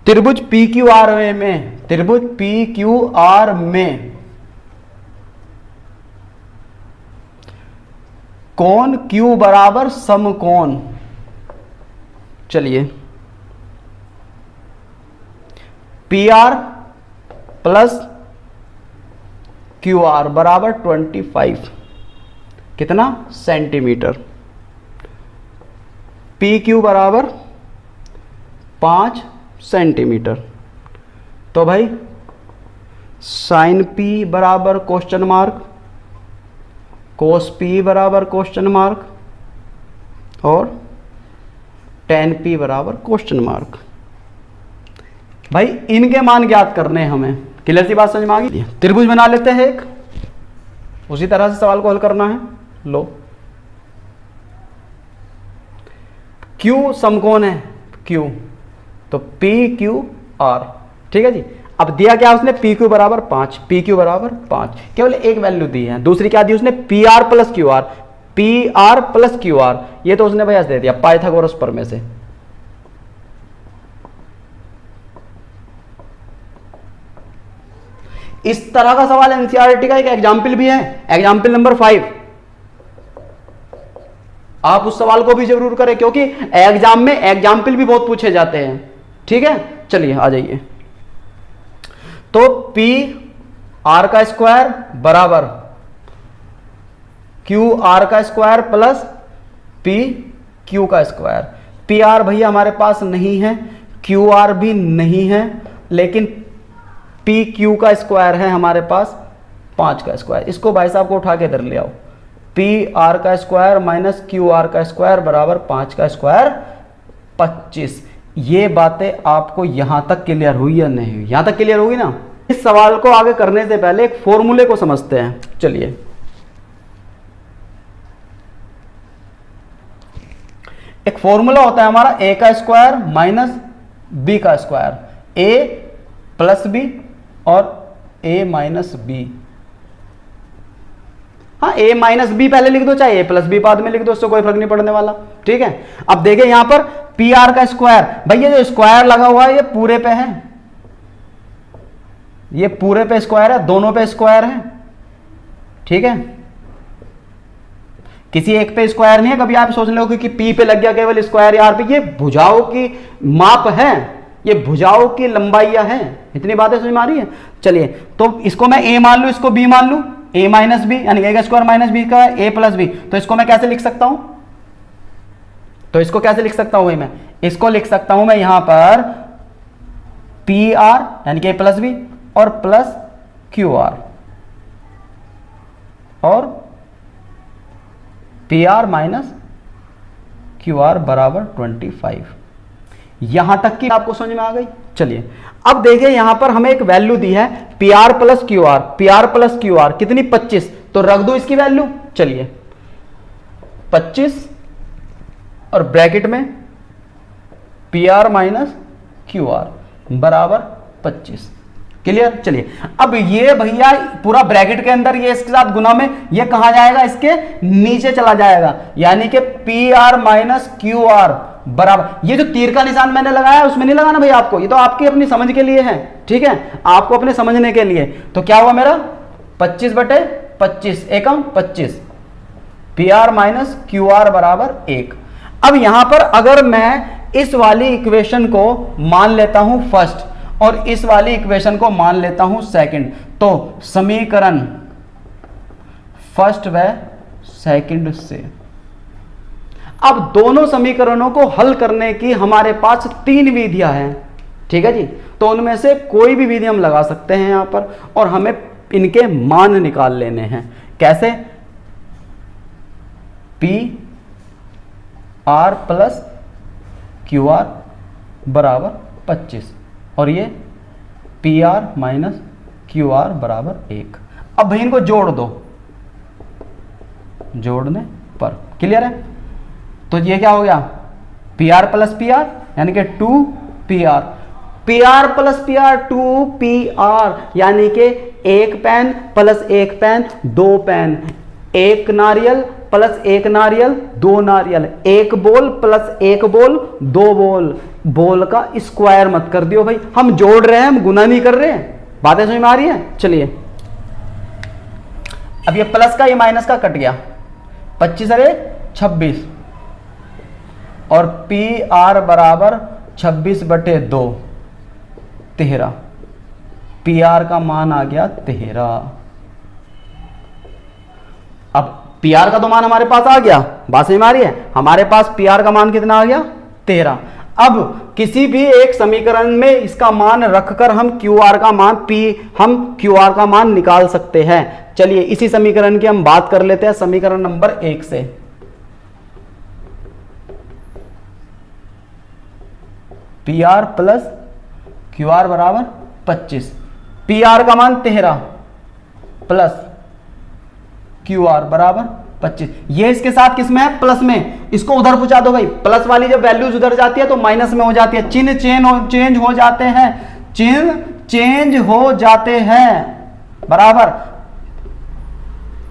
त्रिभुज PQR में, त्रिभुज PQR में कोण Q बराबर समकोण। चलिए PR प्लस QR बराबर 25 कितना सेंटीमीटर, PQ बराबर 5 सेंटीमीटर। तो भाई साइन P बराबर क्वेश्चन मार्क, कोस P बराबर क्वेश्चन मार्क और tan P बराबर क्वेश्चन मार्क। भाई इनके मान ज्ञात करने हैं हमें। क्लियर सी बात समझ में आ गई? त्रिभुज बना लेते हैं एक, उसी तरह से सवाल को हल करना है। लो Q समकोण है Q, तो PQR। ठीक है जी। अब दिया क्या उसने, PQ बराबर 5, PQ बराबर 5, केवल एक वैल्यू दी है। दूसरी क्या दी उसने, PR plus QR, PR plus QR। ये तो उसने भैया दे दिया पाइथागोरस प्रमेय से। इस तरह का सवाल एनसीईआरटी का एक एग्जाम्पल भी है, एग्जाम्पल नंबर 5। आप उस सवाल को भी जरूर करें, क्योंकि एग्जाम में एग्जाम्पल भी बहुत पूछे जाते हैं। ठीक है, चलिए आ जाइए। तो पी आर का स्क्वायर बराबर क्यू आर का स्क्वायर प्लस पी क्यू का स्क्वायर। पी आर भैया हमारे पास नहीं है, क्यू आर भी नहीं है, लेकिन पी क्यू का स्क्वायर है हमारे पास 5 का स्क्वायर। इसको भाई साहब को उठा के इधर ले आओ। पी आर का स्क्वायर माइनस क्यू आर का स्क्वायर बराबर 5 का स्क्वायर 25। ये बातें आपको यहां तक क्लियर हुई या नहीं हुई? यहां तक क्लियर होगी ना? इस सवाल को आगे करने से पहले एक फॉर्मूले को समझते हैं। चलिए, एक फॉर्मूला होता है हमारा ए का स्क्वायर माइनस बी का स्क्वायर, ए प्लस बी और ए माइनस बी। हाँ, ए माइनस बी पहले लिख दो, चाहे ए प्लस बी बाद में लिख दो, उससे कोई फर्क नहीं पड़ने वाला। ठीक है, अब देखिए यहां पर पी आर का स्क्वायर, भैया जो स्क्वायर लगा हुआ है ये पूरे पे है, ये पूरे पे स्क्वायर है, दोनों पे स्क्वायर है। ठीक है, किसी एक पे स्क्वायर नहीं है। कभी आप सोच लो कि पी पे लग गया केवल स्क्वायर, यार पे ये भुजाओं की माप है, ये भुजाओं की लंबाइयां हैं। इतनी बातें समझ में आ रही है? चलिए, तो इसको मैं ए मान लू, इसको बी मान लू, ए माइनस बी यानी ए का स्क्वायर माइनस बी का ए प्लस बी। तो इसको मैं कैसे लिख सकता हूं? तो इसको कैसे लिख सकता हूं भाई? मैं इसको लिख सकता हूं मैं यहां पर पी आर यानी कि ए प्लस बी और प्लस क्यू आर और P R minus Q R बराबर 25। यहां तक की आपको समझ में आ गई? चलिए, अब देखिए यहां पर हमें एक वैल्यू दी है P R plus Q R, P R plus Q R कितनी 25। तो रख दो इसकी वैल्यू। चलिए 25 और ब्रैकेट में P R minus Q R बराबर 25। क्लियर? चलिए, अब ये भैया पूरा ब्रैकेट के अंदर ये इसके साथ गुना में ये कहां जाएगा? इसके नीचे चला जाएगा, यानी कि P R minus Q R बराबर, ये जो तीर का निशान मैंने लगाया उसमें नहीं लगाना भैया आपको, ये तो आपकी अपनी समझ के लिए है। ठीक है, आपको अपने समझने के लिए। तो क्या हुआ मेरा 25/25 एकम 25, P R minus Q R बराबर 1। अब यहां पर अगर मैं इस वाली इक्वेशन को मान लेता हूं फर्स्ट और इस वाली इक्वेशन को मान लेता हूं सेकंड, तो समीकरण फर्स्ट व सेकंड से, अब दोनों समीकरणों को हल करने की हमारे पास 3 विधियां हैं। ठीक है जी, तो उनमें से कोई भी विधि हम लगा सकते हैं यहां पर और हमें इनके मान निकाल लेने हैं। कैसे? P R plus Q R बराबर 25 और ये P R minus Q R बराबर 1। अब भाई इनको जोड़ दो, जोड़ने पर क्लियर है? तो ये क्या हो गया? P R plus P R यानी कि 2 P R, P R plus P R 2 P R यानी कि 1 पेन प्लस 1 पेन 2 पेन, 1 नारियल प्लस 1 नारियल 2 नारियल, 1 ball plus 1 ball 2 ball. Ball का स्क्वायर मत कर दियो भाई, हम जोड़ रहे हैं, हम गुना नहीं कर रहे हैं। बातें समझ में आ रही है? चलिए, अब ये प्लस का ये माइनस का कट गया, 25 अरे 26 और पी आर बराबर 26/2 13, पी आर का मान आ गया 13। अब पी आर का तो मान हमारे पास आ गया, बात समझ में आ रही है? हमारे पास पी आर का मान कितना आ गया? 13। अब किसी भी एक समीकरण में इसका मान रखकर हम क्यू आर का मान क्यू आर का मान निकाल सकते हैं। चलिए इसी समीकरण की हम बात कर लेते हैं, समीकरण नंबर 1 से। P R plus Q R बराबर 25, पी आर का मान 13 प्लस क्यू आर बराबर 25। ये इसके साथ किसमें है? प्लस में। इसको उधर पहुंचा दो भाई, प्लस वाली जब वैल्यूज उधर जाती है तो माइनस में हो जाती है, चिन्ह चेंज हो जाते हैं, चिन्ह चेंज हो जाते हैं। बराबर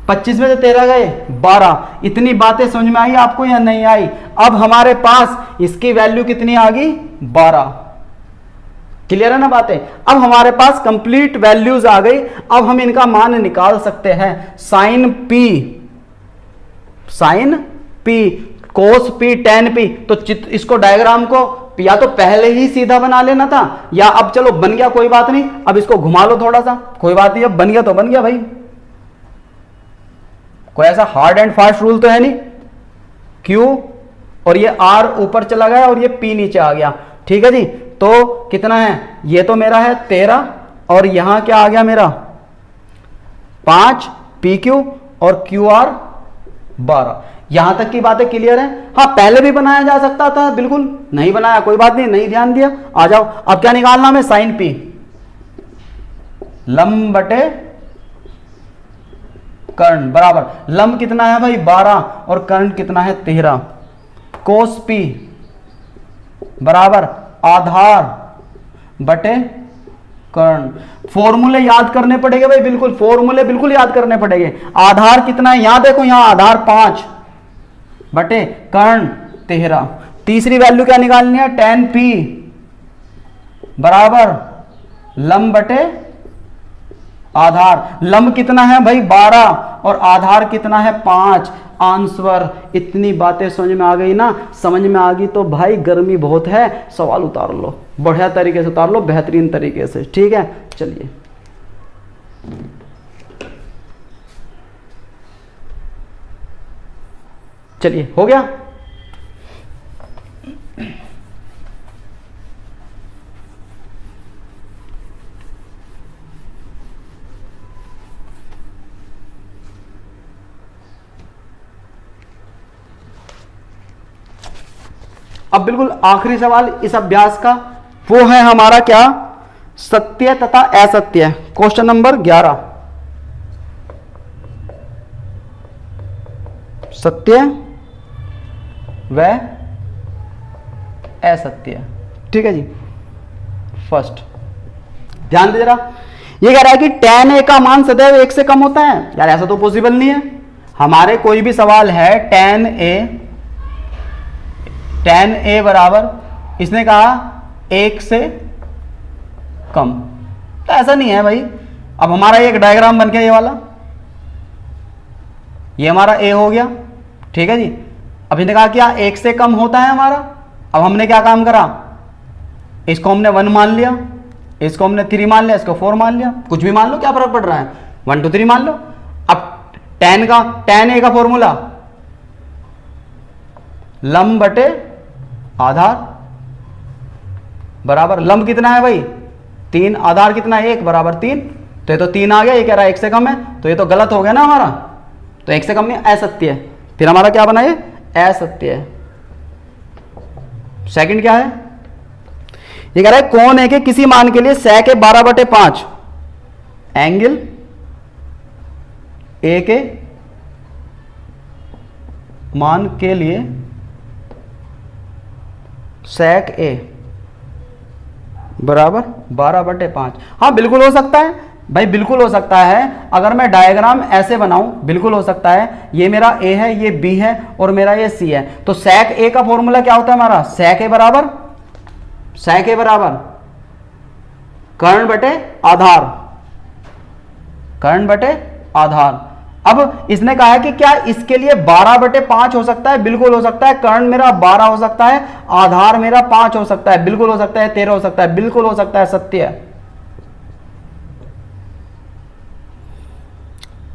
25 में से 13 गए 12। इतनी बातें समझ में आई आपको या नहीं आई? अब हमारे पास इसकी वैल्यू कितनी आ गई? 12। क्लियर है ना बातें। अब हमारे पास कंप्लीट वैल्यूज आ गई, अब हम इनका मान निकाल सकते हैं। Sign P cos P ten P, तो इसको डायग्राम को या तो पहले ही सीधा बना लेना था, या अब चलो बन गया कोई बात नहीं, अब इसको घुमा लो थोड़ा सा, कोई बात नहीं, अब बन गया तो बन गया भाई, कोई ऐसा हार्ड एंड फास्ट रूल तो है नहीं। क्यू और ये आर ऊपर चला गया और ये पी नीचे आ गया, ठीक है जी। तो कितना है, ये तो मेरा है 13 और यहां क्या आ गया मेरा 5 पी क्यू और क्यू आर 12। यहां तक की बातें क्लियर है। हाँ पहले भी बनाया जा सकता था, बिल्कुल नहीं बनाया कोई बात नहीं, नहीं ध्यान दिया, आ जाओ। अब क्या निकालना हमें, साइन पी लंब बटे कर्ण बराबर, लंब कितना है भाई 12 और कर्ण कितना है 13, कोस पी बराबर आधार बटे कर्ण। फॉर्मूले याद करने पड़ेंगे भाई, बिल्कुल फॉर्मूले बिल्कुल याद करने पड़ेंगे। आधार कितना है, यहां देखो, यहां आधार 5 बटे कर्ण 13। तीसरी वैल्यू क्या निकालनी है, tan p बराबर लंब बटे आधार। लंब कितना है भाई 12 और आधार कितना है 5। आंसर। इतनी बातें समझ में आ गई ना, समझ में आ गई तो भाई गर्मी बहुत है, सवाल उतार लो, बढ़िया तरीके से उतार लो, बेहतरीन तरीके से, ठीक है। चलिए चलिए हो गया। अब बिल्कुल आखिरी सवाल इस अभ्यास का, वो है हमारा क्या, सत्य तथा असत्य। क्वेश्चन नंबर 11, सत्य व असत्य, ठीक है जी। फर्स्ट ध्यान दे जरा, ये कह रहा है कि tan a का मान सदैव 1 से कम होता है। यार ऐसा तो पॉसिबल नहीं है। हमारे कोई भी सवाल है tan a बराबर, इसने कहा 1 से कम, तो ऐसा नहीं है भाई। अब हमारा एक डायग्राम बन गया, ये वाला, ये हमारा a हो गया, ठीक है जी। अब इसने कहा क्या 1 से कम होता है हमारा। अब हमने क्या काम करा, इसको हमने 1 मान लिया, इसको हमने 3 मान लिया, इसको 4 मान लिया, कुछ भी मान लो, क्या फर्क पड़ रहा है, 1 2 3 मान लो। अब tan a का फॉर्मूला लंब बटे आधार बराबर, लंब कितना है भाई 3, आधार कितना है 1 बराबर 3, तो ये तो 3 आ गया, ये कह रहा है 1 से कम है, तो ये तो गलत हो गया ना हमारा, तो 1 से कम नहीं, असत्य है। फिर हमारा क्या बना, ये असत्य है। सेकंड क्या है, ये कह रहा है कोण ए के किसी मान के लिए sec 12/5 एंगल ए के मान के लिए sec a बराबर 12/5। हाँ बिल्कुल हो सकता है भाई, बिल्कुल हो सकता है। अगर मैं डायग्राम ऐसे बनाऊं, बिल्कुल हो सकता है, ये मेरा a है, ये b है और मेरा ये c है। तो sec a का फॉर्मूला क्या होता है हमारा, sec a बराबर कर्ण बटे आधार, कर्ण बटे आधार। अब इसने कहा है कि क्या इसके लिए 12/5 हो सकता है, बिल्कुल हो सकता है। कर्ण मेरा 12 हो सकता है, आधार मेरा 5 हो सकता है, बिल्कुल हो सकता है। 13 हो सकता है, बिल्कुल हो सकता है, सत्य है।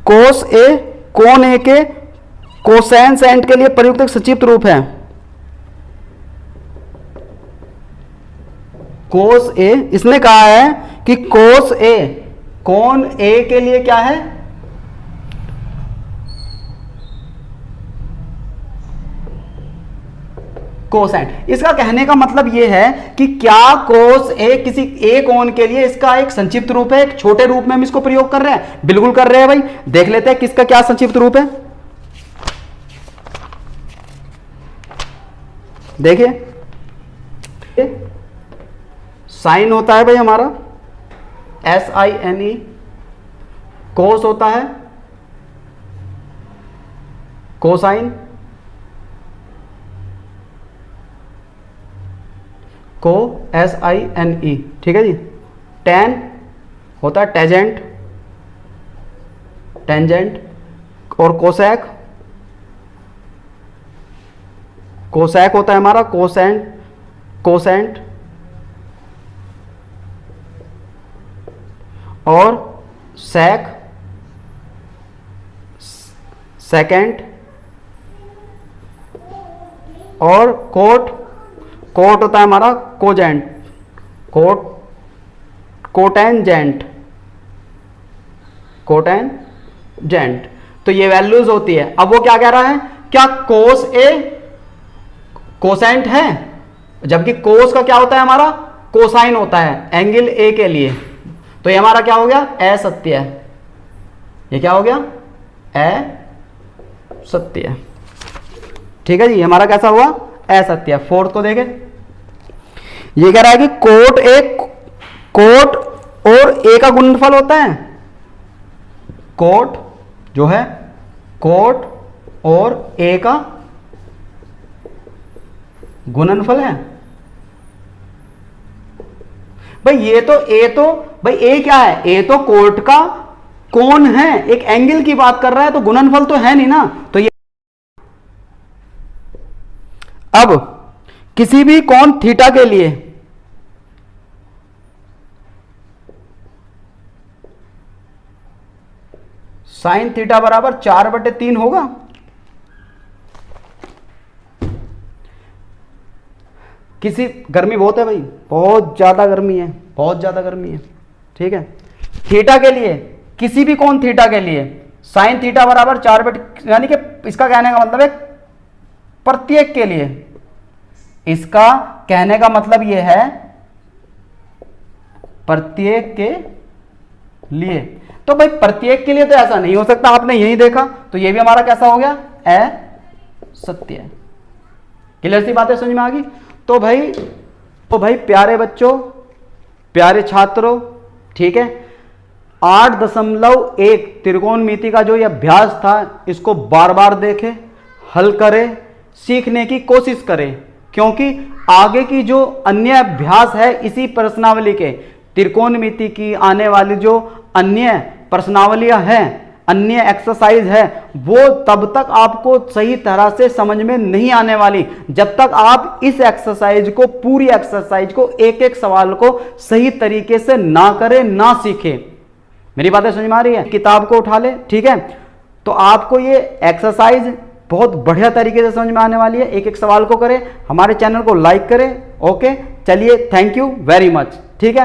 कोस ए कोण ए के कोसाइन सेंट के लिए प्रयुक्त एक संक्षिप्त रूप है। कोस ए, इसने कहा है कि कोस ए कोण ए के लिए क्या है, कोसाइन। इसका कहने का मतलब यह है कि क्या कोस ए किसी ए कोण के लिए इसका एक संक्षिप्त रूप है, एक छोटे रूप में हम इसको प्रयोग कर रहे हैं, बिल्कुल कर रहे हैं भाई। देख लेते हैं किसका क्या संक्षिप्त रूप है। देखिए साइन होता है भाई हमारा SINE, कोस होता है कोसाइन, को SINE, ठीक है जी। टेन होता है टेजेंट, टेंजेंट, और कोसेक, कोसेक होता है हमारा कोसेंट, कोसेंट, और सेक, सेकेंड, और कोट, कोट होता है हमारा कोजेंट, कोट, कोटेंजेंट, कोटेंजेंट। तो ये वैल्यूज होती है। अब वो क्या कह रहा है, क्या कोस ए कोसेंट है, जबकि कोस का क्या होता है हमारा कोसाइन होता है एंगल ए के लिए। तो ये हमारा क्या हो गया, असत्य है। ये क्या हो गया, असत्य है, ठीक है जी। हमारा कैसा हुआ, असत्य। फोर्थ को देखें, ये कह रहा है कि कोट ए, कोट और ए का गुणनफल होता है। कोट जो है, कोट और ए का गुणनफल है। भाई ये तो ए, तो भाई ए क्या है, ए तो कोट का कोण है, एक एंगल की बात कर रहा है, तो गुणनफल तो है नहीं ना। तो ये अब किसी भी कोण थीटा के लिए साइन थीटा बराबर 4/3 होगा। किसी, गर्मी बहुत है भाई, बहुत ज्यादा गर्मी है, बहुत ज्यादा गर्मी है, ठीक है। थीटा के लिए, किसी भी कोण थीटा के लिए साइन थीटा बराबर 4/, यानी कि इसका कहने का मतलब है प्रत्येक के लिए, इसका कहने का मतलब यह है प्रत्येक के लिए। तो भाई प्रत्येक के लिए तो ऐसा नहीं हो सकता, आपने यही देखा, तो ये भी हमारा कैसा हो गया, असत्य है। क्लियर सी बातें समझ में आ गई। तो भाई प्यारे बच्चों, प्यारे छात्रों, ठीक है, 8.1 त्रिकोणमिति का जो ये अभ्यास था, इसको बार बार देखें, हल करें, सीखने की कोशिश करें, क्योंकि आगे की जो अन्य अभ्यास है इसी प्रश्नावली के, त्रिकोणमिति की आने वाली जो अन्य प्रश्नावलियां हैं, अन्य एक्सरसाइज है, वो तब तक आपको सही तरह से समझ में नहीं आने वाली जब तक आप इस एक्सरसाइज को, पूरी एक्सरसाइज को, एक एक सवाल को सही तरीके से ना करें, ना सीखें। मेरी बातें समझ में आ रही है। किताब को उठा ले, ठीक है। तो आपको ये एक्सरसाइज बहुत बढ़िया तरीके से समझ में आने वाली है। एक एक सवाल को करें, हमारे चैनल को लाइक करें। ओके, चलिए, थैंक यू वेरी मच।